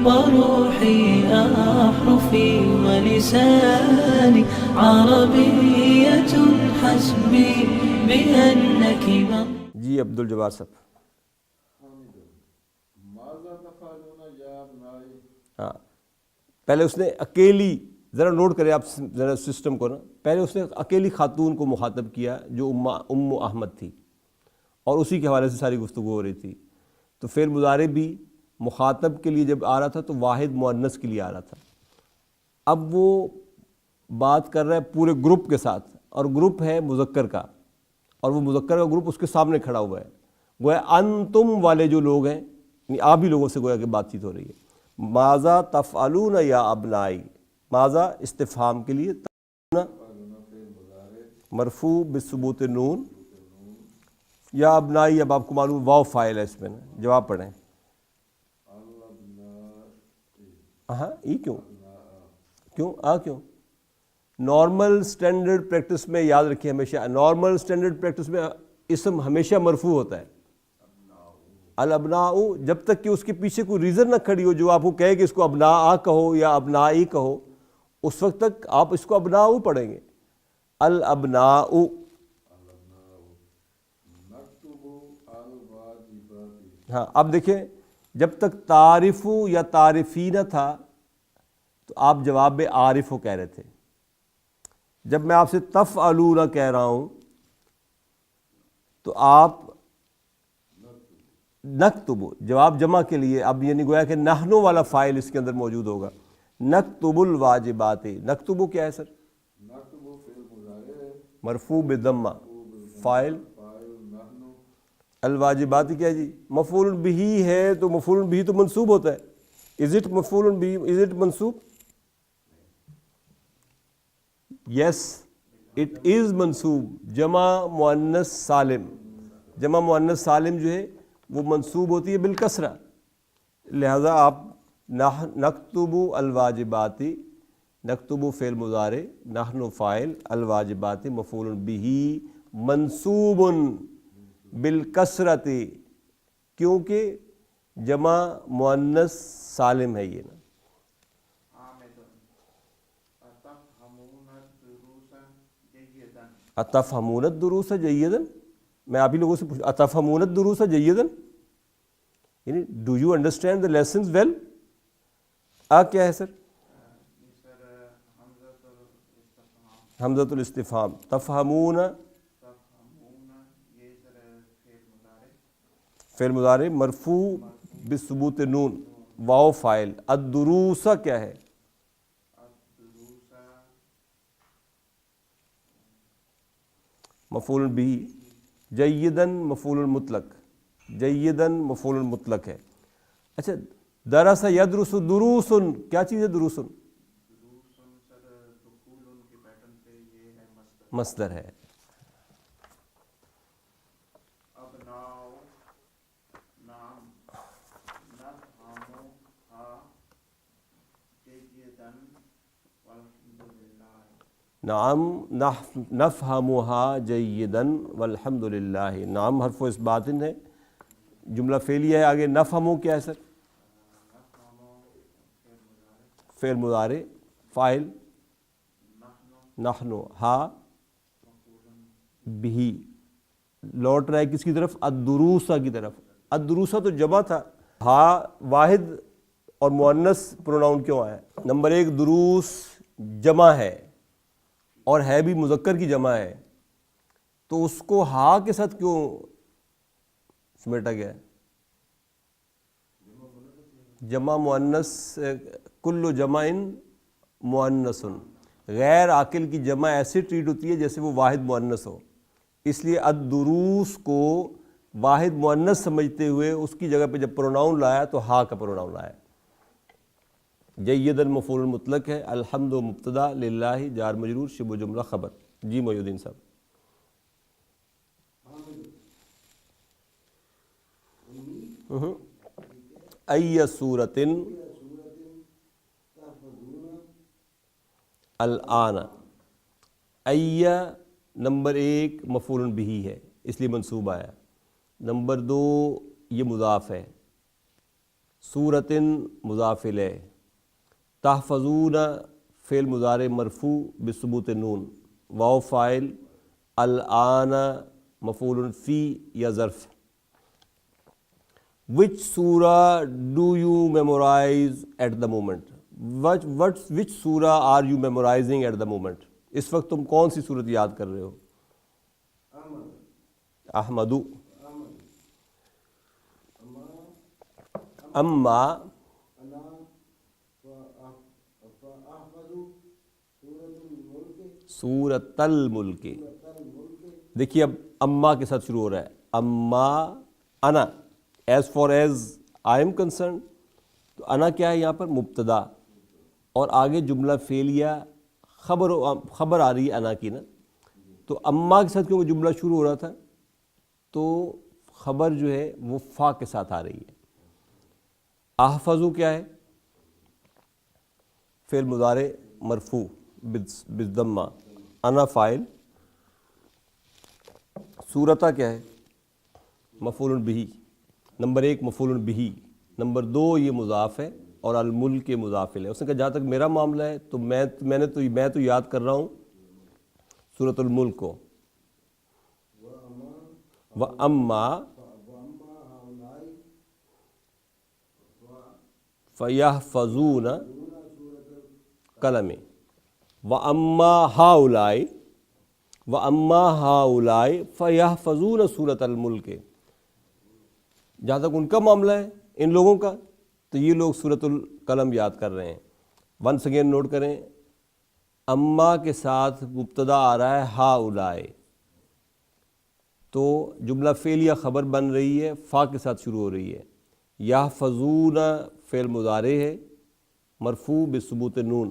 وروحي أحرفي ولساني عربية حسبي بأنك جی عبد الجبار صاحب. ہاں پہلے اس نے اکیلی، ذرا نوٹ کریں آپ ذرا سسٹم کو نا، پہلے اس نے اکیلی خاتون کو مخاطب کیا جو ام احمد تھی، اور اسی کے حوالے سے ساری گفتگو ہو رہی تھی. تو فعل مضارع بھی مخاطب کے لیے جب آ رہا تھا تو واحد مؤنث کے لیے آ رہا تھا. اب وہ بات کر رہا ہے پورے گروپ کے ساتھ، اور گروپ ہے مذکر کا، اور وہ مذکر کا گروپ اس کے سامنے کھڑا ہوا ہے. گویا انتم والے جو لوگ ہیں، یعنی آپ ہی لوگوں سے گویا کہ بات چیت ہو رہی ہے. ماذا تفعلون یا ابنائی، ماذا استفہام کے لیے، مرفوع بثبوت نون، یا ابنائی اب آپ کو معلوم واو فاعل ہے اس میں. جواب پڑھیں. ہاں ای کیوں کیوں نارمل سٹینڈرڈ پریکٹس میں یاد رکھیں ہمیشہ، نارمل سٹینڈرڈ پریکٹس میں اسم ہمیشہ مرفوع ہوتا ہے. الابناء، جب تک کہ اس کے پیچھے کوئی ریزن نہ کھڑی ہو جو آپ کو کہے کہ اس کو ابناء کہو یا ابنائی کہو، اس وقت تک آپ اس کو ابناء پڑھیں گے. الابناء. ہاں اب دیکھیں، جب تک تعارف یا تعارفی نہ تھا تو آپ جواب عارف کہہ رہے تھے. جب میں آپ سے تفعلون کہہ رہا ہوں تو آپ نکتب، جواب جمع کے لیے اب یعنی گویا کہ نحنو والا فاعل اس کے اندر موجود ہوگا. نکتب الواجبات. نکتب کیا ہے سر؟ مرفوع بالضمہ، فاعل الواجبات کیا ہے جی؟ مفعول بہ ہے، تو مفعول بہ تو منصوب ہوتا ہے. از اٹ مفعول بہ، از اٹ منصوب؟ یس اٹ از منصوب. جمع مؤنث سالم، جمع مؤنث سالم جو ہے وہ منصوب ہوتی ہے بالکسرہ. لہذا آپ نکتب الواجبات، نکتب فعل مضارع، نحن فاعل، الواجبات مفعول بہ منصوب بالکسرۃ، کیونکہ جمع مؤنث سالم ہے یہ نا. اتفہمون الدروس جیدا، میں آپ ہی لوگوں سے پوچھ، اتفہمون الدروس جیدا، یعنی do you understand the lessons well. کیا ہے سر؟ حمزۃ الاستفہام. تفہمون فعل مضارع مرفوع بثبوت نون، واو فاعل. الدروس کیا ہے؟ مفعول بہ. جیداً مفعول مطلق، جیداً مفعول مطلق ہے. اچھا درس یدرس، دروس کیا چیز ہے؟ دروس مصدر ہے. نعم نفہمها جیدا والحمد للہ. نعم حرف اثبات ہے، جملہ فعلیہ ہے. آگے نفہمو کیا ہے سر؟ فعل مضارع، فاعل نحن، ہا بھی. لوٹ رہا ہے کس کی طرف؟ الدروسہ کی طرف. الدروسہ تو جمع تھا، ہا واحد اور مؤنث پروناؤن کیوں آیا؟ نمبر ایک، دروس جمع ہے اور ہے بھی مذکر کی جمع ہے، تو اس کو ہا کے ساتھ کیوں سمیٹا گیا ہے؟ جمع مؤنث، کل جمع مؤنث. غیر عاقل کی جمع ایسے ٹریٹ ہوتی ہے جیسے وہ واحد مؤنث ہو، اس لیے الدروس کو واحد مؤنث سمجھتے ہوئے اس کی جگہ پہ جب پروناؤن لایا تو ہا کا پروناؤن لایا. جیداً مفعول مطلق ہے. الحمد مبتدا، للہ جار مجرور، شبہ جملہ خبر. جی محی الدین صاحب. ای سورۃ الآن. ای نمبر ایک مفعول بہ ہے اس لیے منصوب آیا. نمبر دو یہ مضاف ہے، سورتن مضاف الیہ، تحفظون فعل مضارع مرفوع بثبوت نون، واو فاعل، الآن مفعول فی یا ظرف۔ Which surah do you memorize at the moment? Which surah are you memorizing at the moment? اس وقت تم کون سی صورت یاد کر رہے ہو؟ احمدو، اما، سورۃ الملک۔ دیکھیے اب اما کے ساتھ شروع ہو رہا ہے، اما انا، as far as I am concern, تو انا کیا ہے یہاں پر؟ مبتدا، اور آگے جملہ فعلیہ خبر آ رہی ہے انا کی نا، تو اما کے ساتھ کیونکہ جملہ شروع ہو رہا تھا تو خبر جو ہے وہ فا کے ساتھ آ رہی ہے۔ احفظو کیا ہے؟ فعل مضارع مرفوع بالضمہ، انا فاعل، سورتا کیا ہے؟ مفعول بہ، نمبر 1 مفعول بہ، نمبر 2 یہ مضاف ہے، اور الملک مضاف ہے۔ اس نے کہا جہاں تک میرا معاملہ ہے تو میں تو یاد کر رہا ہوں سورۃ الملک کو۔ وَأَمَّا فَيَحْفَظُونَ قلم، وَأَمَّا هَؤُلَاءِ فَيَحْفَظُونَ سورۃ الملک۔ جہاں تک ان کا معاملہ ہے، ان لوگوں کا، تو یہ لوگ سورۃ القلم یاد کر رہے ہیں۔ ونس اگین نوٹ کریں، اما کے ساتھ مبتدا آ رہا ہے ہاؤلاء، تو جملہ فعلیہ خبر بن رہی ہے، فا کے ساتھ شروع ہو رہی ہے۔ یحفظون فعل مضارع ہے مرفوع بثبوت نون،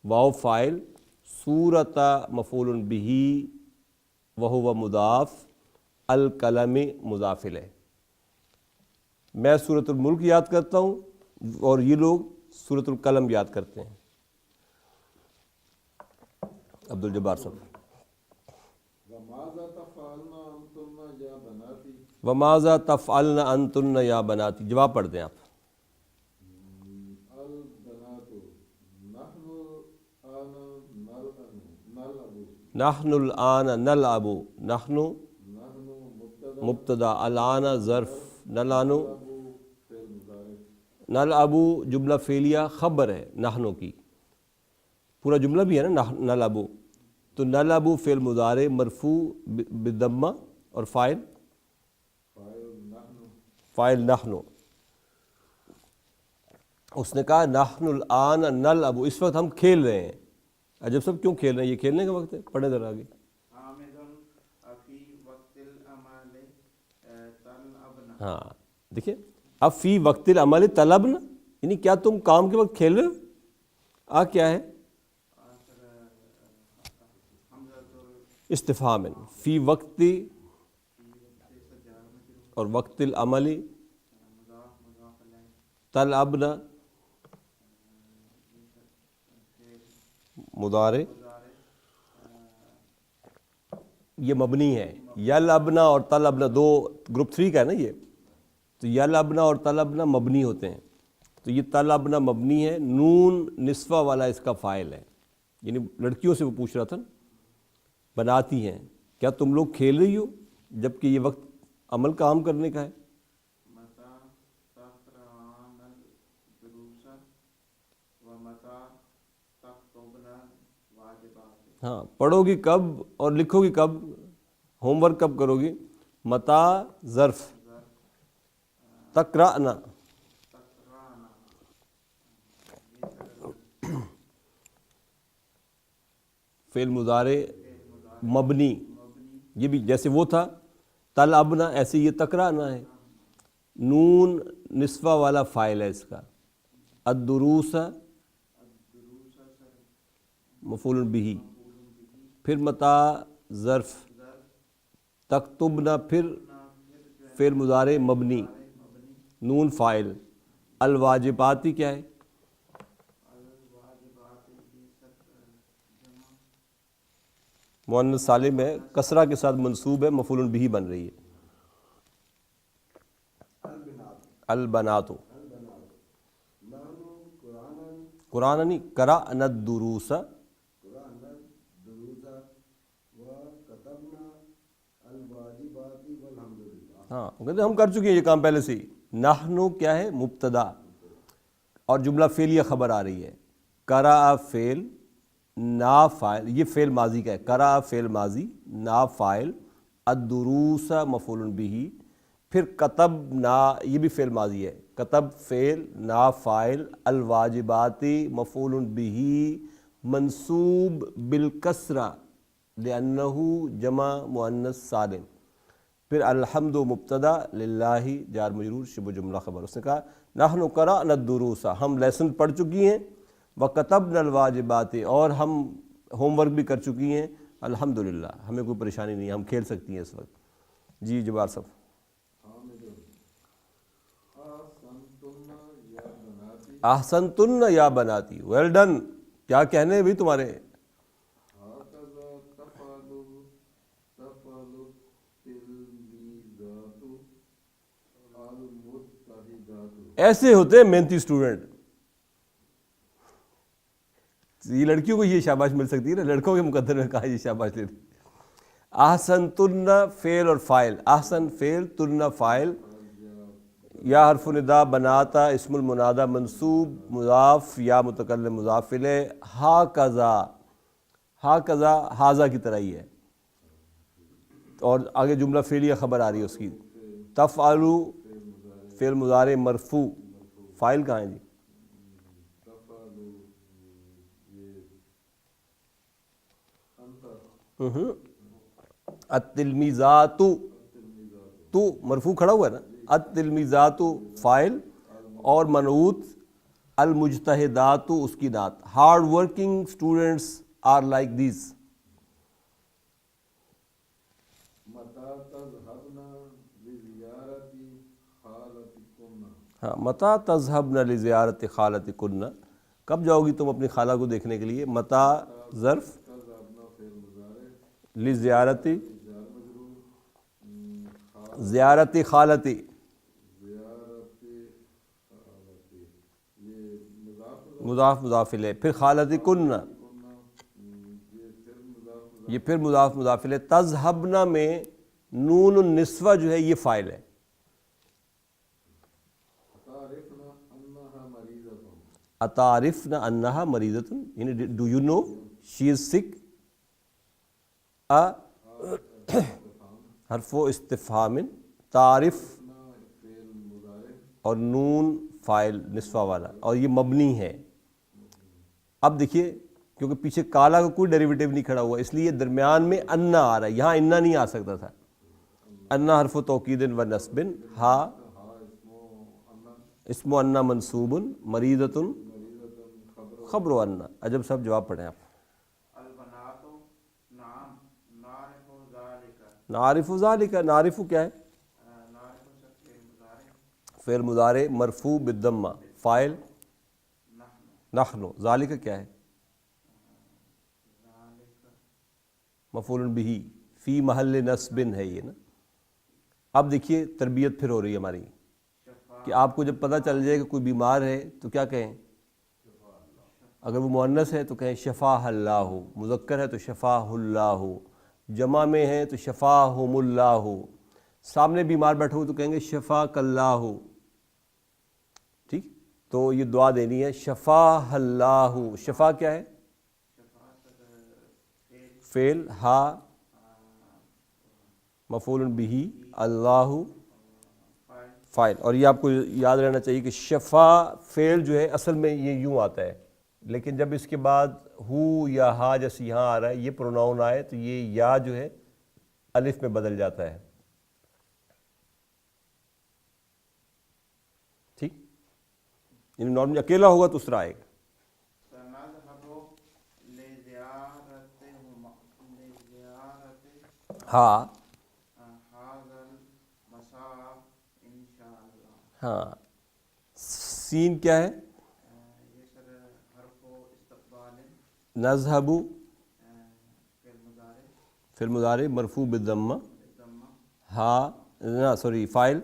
واو فاعل، سورۃ مفعول بہ وہو مضاف، القلم مضاف الیہ۔ میں سورۃ الملک یاد کرتا ہوں اور یہ لوگ سورۃ القلم یاد کرتے ہیں۔ عبد الجبار صاحب، وَمَاذَا تَفْعَلْنَ أَنْتُنَّ يَا بَنَاتِ، جواب پڑھ دیں آپ۔ نحن الآن نلعب، نحن مبتدا، الآن ظرف، نلعب جملہ فعلیہ خبر ہے نحنو کی، پورا جملہ بھی ہے نا نلعب، تو نلعب فعل مضارع مرفوع بالضمہ، اور فاعل نحن۔ اس نے کہا نحن الآن نلعب، اس وقت ہم کھیل رہے ہیں۔ عجب سب کیوں کھیل رہے ہیں؟ یہ کھیلنے کا وقت ہے؟ پڑھیں ذرا آگے۔ ہاں دیکھیں، اب فی وقت العمل طلبنا، یعنی کیا تم کام کے وقت کھیل رہے ہو؟ کیا ہے؟ استفہام، فی وقت اور وقت العمل طلبنا مضارع، یہ مبنی ہے، یلعبنا اور طلبنا دو گروپ 3 کا ہے نا یہ، تو یلعبنا اور طلبنا مبنی ہوتے ہیں، تو یہ طلبنا مبنی ہے، نون نسوہ والا اس کا فاعل ہے، یعنی لڑکیوں سے وہ پوچھ رہا تھا نا، بناتی ہیں کیا تم لوگ کھیل رہی ہو جبکہ یہ وقت عمل کام کرنے کا ہے؟ ہاں، پڑھو گی کب اور لکھو گی کب، ہوم ورک کب کرو گی؟ متا ظرف، تقرأنا، فعل مضارع مبنی، یہ بھی جیسے وہ تھا طلبنا، ایسے یہ تقرأنا ہے، نون نسوہ والا فاعل ہے اس کا، الدروس مفعول بہ، پھر متا ظرف، تکتبنا پھر فعل مضارع مبنی، نون فاعل، الواجباتی کیا ہے؟ مؤنث سالم ہے، کسرہ کے ساتھ منصوب ہے، مفعول بہ بن رہی ہے، البنات، قرآن نہیں، قرأنا الدروس، ہاں کہتے ہم کر چکے ہیں یہ کام پہلے سے ہی. نحنو کیا ہے؟ مبتدا، اور جملہ فعلیہ خبر آ رہی ہے. قرأ فعل، نا فاعل، یہ فعل ماضی کا ہے. قرأ فعل ماضی، نا فاعل، الدروس مفعول بہ. پھر کتبنا، یہ بھی فعل ماضی ہے. کتب فعل، نا فاعل، الواجبات مفعول بہ منصوب بالکسرہ لأنہ جمع مؤنث سالم. پھر الحمد مبتدا، للہ جار مجرور شبہ جملہ خبر. اس نے کہا نحن قرأنا الدروس، ہم لیسن پڑھ چکی ہیں. وکتبنا الواجبات، اور ہم ہوم ورک بھی کر چکی ہیں. الحمدللہ، ہمیں کوئی پریشانی نہیں، ہم کھیل سکتی ہیں اس وقت. جی جبار صاحب. احسنتن یا بناتی، ویل ڈن. کیا کہنے بھی تمہارے. ایسے ہوتے ہیں محنتی اسٹوڈنٹ. یہ لڑکیوں کو یہ شاباش مل سکتی ہے نا، لڑکوں کے مقدر میں کہا یہ شاباش لے رہی. احسنتن فعل اور فاعل، احسن فعل، تن فاعل، یا حرف ندا، بناتا اسم المنادى منصوب، مضاف یا متکلم مضاف الیہ. ہاکذا، ہاکذا ہاذا کی طرح ہی ہے. اور آگے جملہ فعلیہ خبر آ رہی ہے اس کی. تفعلوا فعل مضارع مرفوع، فاعل کہاں ہے جی؟ التلمیذات، تو مرفوع کھڑا ہوا ہے نا. التلمیذات فاعل، اور منعوت المجتہدات اس کی نعت. Hard working students are like these. ہاں، متا تذهبن لزیارت خالتکن، کب جاؤ گی تم اپنی خالہ کو دیکھنے کے لیے. متا ظرف، لزیارتی، زیارت خالتی، مضاف مضاف الیہ. پھر خالتکن، یہ پھر مضاف مضاف الیہ. تذهبن میں نون النسوہ جو ہے یہ فاعل ہے. اتعرفن انہا مریضۃ، یعنی ڈو یو نو شی از سک. حرف استفہام، تعرف، اور نون فاعل نسوہ والا، اور یہ مبنی ہے. اب دیکھیے کیونکہ پیچھے کالا کا کوئی ڈیریویٹیو نہیں کھڑا ہوا، اس لیے درمیان میں انا آ رہا ہے. یہاں انا نہیں آ سکتا تھا. انا حرف توکید و نصب، ہا اسم انا منصوب، مریضۃ خبر انا. عجب صاحب جواب پڑھیں آپ. نعرف ذالک، نعرف کیا ہے؟ فعل مضارع مرفوع بالضمہ، فاعل نحن. ذالک کیا ہے؟ مفعول بہ فی محل نصب ہے یہ نا. اب دیکھیے تربیت پھر ہو رہی ہے ہماری کہ آپ کو جب پتہ چل جائے کہ کوئی بیمار ہے تو کیا کہیں. اگر وہ مؤنث ہے تو کہیں شفاہ اللہ، مذکر ہے تو شفاہ اللہ، جمع میں ہے تو شفاہم اللہ. سامنے بیمار بیٹھے ہو تو کہیں گے شفاک اللہ. ٹھیک، تو یہ دعا دینی ہے شفاہ اللہ. شفا کیا ہے؟ فعل، ہا مفعول بہ، اللہ فاعل. اور یہ آپ کو یاد رہنا چاہیے کہ شفا فعل جو ہے اصل میں یہ یوں آتا ہے، لیکن جب اس کے بعد ہو یا ہا جیسے یہاں آ رہا ہے، یہ پروناؤن آئے تو یہ یا جو ہے الف میں بدل جاتا ہے. ٹھیک، یعنی نارملی اکیلا ہوگا تو اس طرح آئے گا. ہاں ہاں، سین کیا ہے؟ نذهب، فعل مضارع مرفوع بالضمہ، ہاں سوری فاعل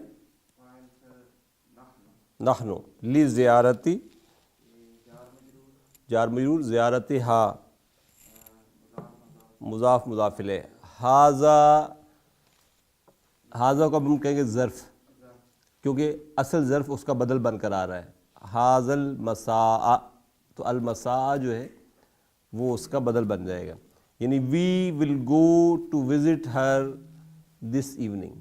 نحن، لزیارتی جار مجرور، زیارتہا مضاف مضاف الیہ، ہاذا کو اب ہم کہیں گے ظرف، کیونکہ اصل ظرف اس کا بدل بن کر آ رہا ہے، ہاذا المساء، تو المساء جو ہے وہ اس کا بدل بن جائے گا، یعنی we will go to visit her this evening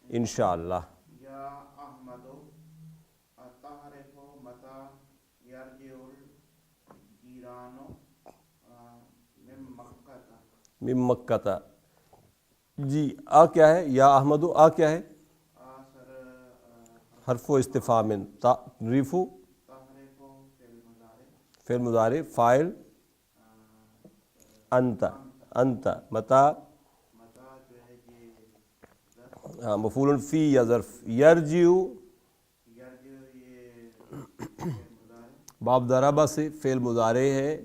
انشاءاللہ۔ یا احمد اتعرف متی یرجع الجیران من مکہ، من مکہ، جی آ کیا ہے یا احمد، آ کیا ہے؟ حرف و استفہام، تعریف تعرف فعل مضارع، فعل مضارع، فاعل انت، انت، متا متا جو ہے یہ ہاں مفعول فی یا ظرف، یرجع یرجع یہ فعل مضارع، باب ضربہ سے فعل مضارع ہے،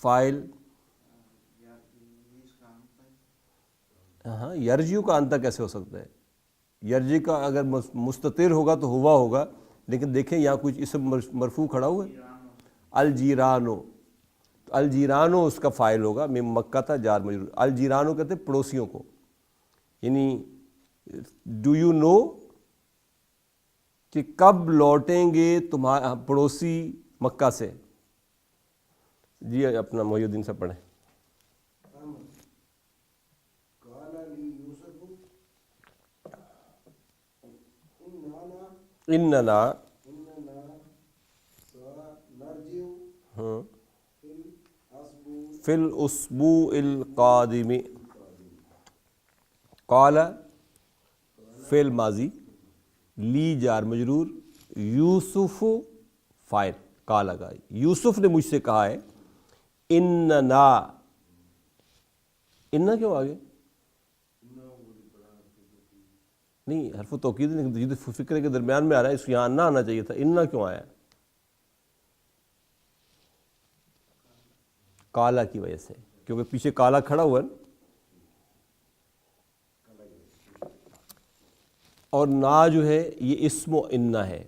فاعل اس کا انت ہاں یرجع کا انت کیسے ہو سکتا ہے؟ یرجع کا اگر مستتر ہوگا تو ہوا ہوگا، لیکن دیکھیں یہاں کچھ اسم مرفوع کھڑا ہوا ہے، الجیرانو، تو الجیرانو اس کا فاعل ہوگا، من مکہ تھا جار مجرور، الجیرانو کہتے ہیں پڑوسیوں کو، یعنی ڈو یو نو کہ کب لوٹیں گے تمہارا پڑوسی مکہ سے؟ جی اپنا محی الدین سے پڑھیں۔ اننا فی الاسبوع القادم، قال فعل ماضی، لی جار مجرور، یوسف فاعل، قال کا یوسف نے مجھ سے کہا ہے، اننا، اننا کیوں آگے؟ نہیں حرف توکید نہیں، تجدید فکرے کے درمیان میں آ رہا ہے، اس یہاں نہ آنا چاہیے تھا، اننا کیوں آیا؟ کالا کی وجہ سے، کیونکہ پیچھے کالا کھڑا ہوا ہے، اور نا جو ہے یہ اسم و انا ہے،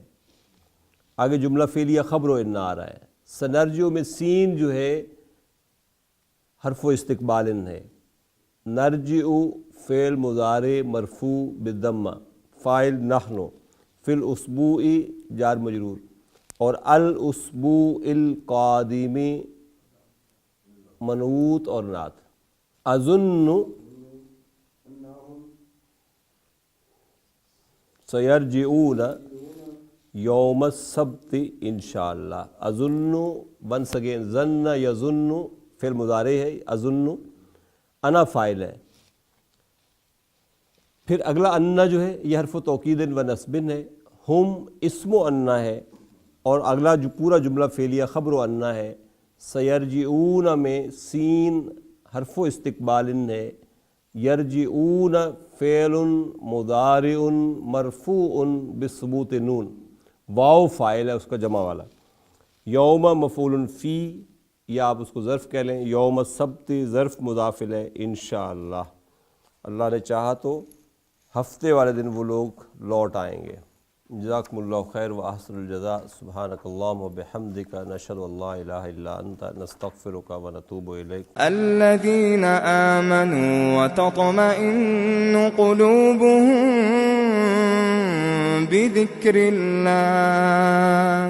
آگے جملہ فعلیہ خبر و انا آ رہا ہے، سنرجو میں سین جو ہے حرف و استقبال ہے، نرجع فعل مضارع مرفوع بالضمہ، فاعل نحن، فی الاسبوع جار مجرور، اور الاسبوع القادم منعوت اور نعت، اظن سیرجعون یوم السبت انشاءاللہ، اظن ونس اگین، ظن یظن فعل مضارع ہے، اظن انا فاعل ہے، پھر اگلا انا جو ہے یہ حرف توکید و نصب ہے، ہم اسم و انا ہے، اور اگلا جو پورا جملہ فعلیہ خبر و انا ہے، سیرجعون میں سین حرف و استقبال ہے، یرجعون فعل مضارع مرفوع بثبوت نون، واو فاعل ہے اس کا جمع والا، یوم مفعول فی، یا آپ اس کو ظرف کہہ لیں، یوم السبت ظرف مضاف ہے، انشاءاللہ، اللہ نے چاہا تو ہفتے والے دن وہ لوگ لوٹ آئیں گے۔ جزاکم اللہ خیر و احسن الجزاء، سبحانک اللہم و بحمدک، نشہد ان لا الہ الا انت، نستغفرک و نتوب الیک۔ الذین آمنوا وتطمئن قلوبهم بذکر اللہ